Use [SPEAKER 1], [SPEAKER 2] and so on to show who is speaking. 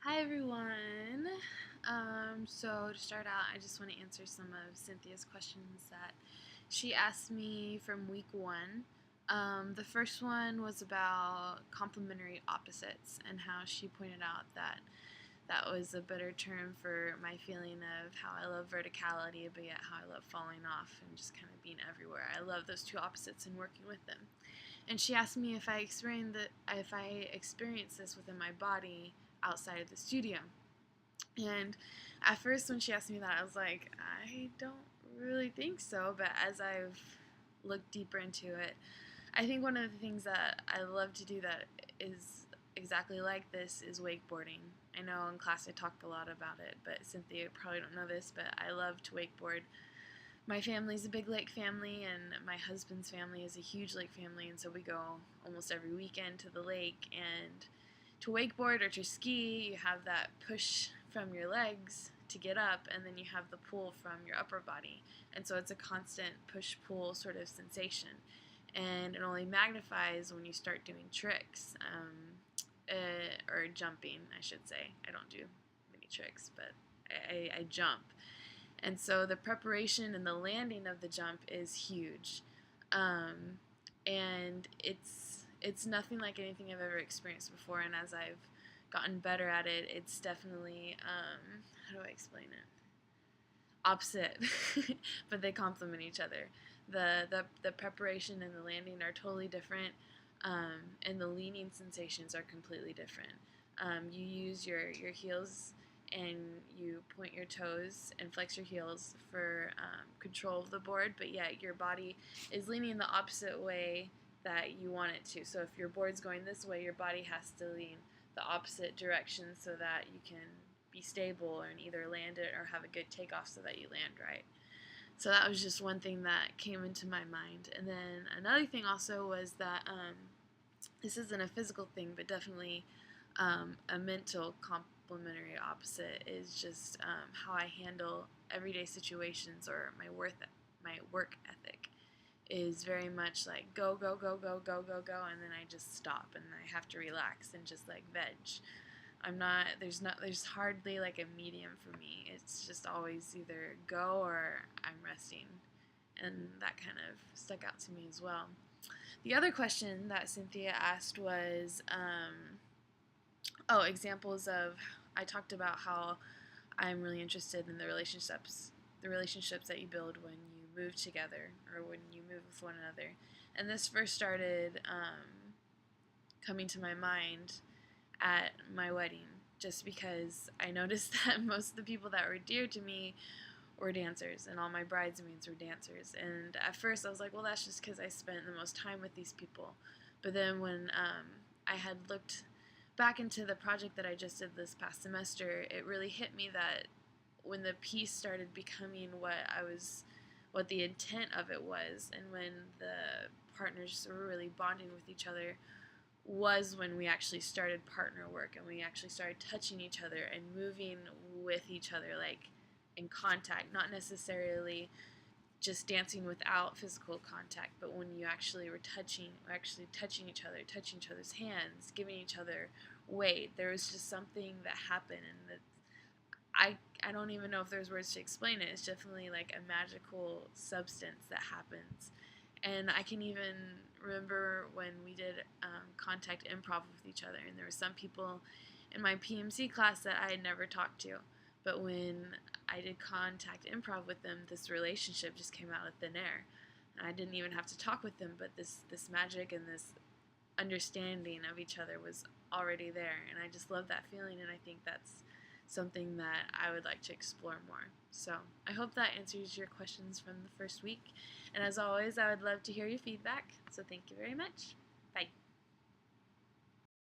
[SPEAKER 1] Hi everyone. So to start out, I just want to answer some of Cynthia's questions that she asked me from week one. The first one was about complementary opposites and how she pointed out that that was a better term for my feeling of how I love verticality, but yet how I love falling off and just kind of being everywhere. I love those two opposites and working with them. And she asked me if I experience this within my body outside of the studio. And at first, when she asked me that, I was like, I don't really think so. But as I've looked deeper into it, I think one of the things that I love to do that is exactly like this is wakeboarding. I know in class I talked a lot about it, but Cynthia probably don't know this, but I love to wakeboard. My family's a big lake family, and my husband's family is a huge lake family, and so we go almost every weekend to the lake. And to wakeboard or to ski, you have that push from your legs to get up, and then you have the pull from your upper body. And so it's a constant push pull sort of sensation. And it only magnifies when you start doing tricks or jumping, I should say. I don't do many tricks, but I jump. And so the preparation and the landing of the jump is huge. Um, and it's nothing like anything I've ever experienced before. And as I've gotten better at it, it's definitely how do I explain it? Opposite, but they complement each other. The preparation and the landing are totally different, and the leaning sensations are completely different. You use your heels and you point your toes and flex your heels for control of the board, but yet your body is leaning the opposite way that you want it to. So if your board's going this way, your body has to lean the opposite direction so that you can be stable and either land it or have a good takeoff so that you land right. So that was just one thing that came into my mind. And then another thing also was that this isn't a physical thing, but definitely a mental complementary opposite is just how I handle everyday situations or my work ethic is very much like go go go go go go go, and then I just stop and I have to relax and just like veg. There's hardly like a medium for me. It's just always either go or I'm resting, and that kind of stuck out to me as well. The other question that Cynthia asked was, examples of. I talked about how I'm really interested in the relationships that you build when you move together or when you move with one another. And this first started coming to my mind at my wedding, just because I noticed that most of the people that were dear to me were dancers, and all my bridesmaids were dancers. And at first, I was like, well, that's just because I spent the most time with these people. But then when I had looked back into the project that I just did this past semester, it really hit me that when the piece started becoming what the intent of it was, and when the partners were really bonding with each other, was when we actually started partner work and we actually started touching each other and moving with each other, like in contact, not necessarily just dancing without physical contact, but when you actually were actually touching each other, touching each other's hands, giving each other weight. There was just something that happened, and that I don't even know if there's words to explain it. It's definitely like a magical substance that happens. And I can even remember when we did contact improv with each other, and there were some people in my PMC class that I had never talked to. But when I did contact improv with them, this relationship just came out of thin air. And I didn't even have to talk with them, but this magic and this understanding of each other was already there. And I just love that feeling, and I think that's something that I would like to explore more. So I hope that answers your questions from the first week. And as always, I would love to hear your feedback. So thank you very much. Bye.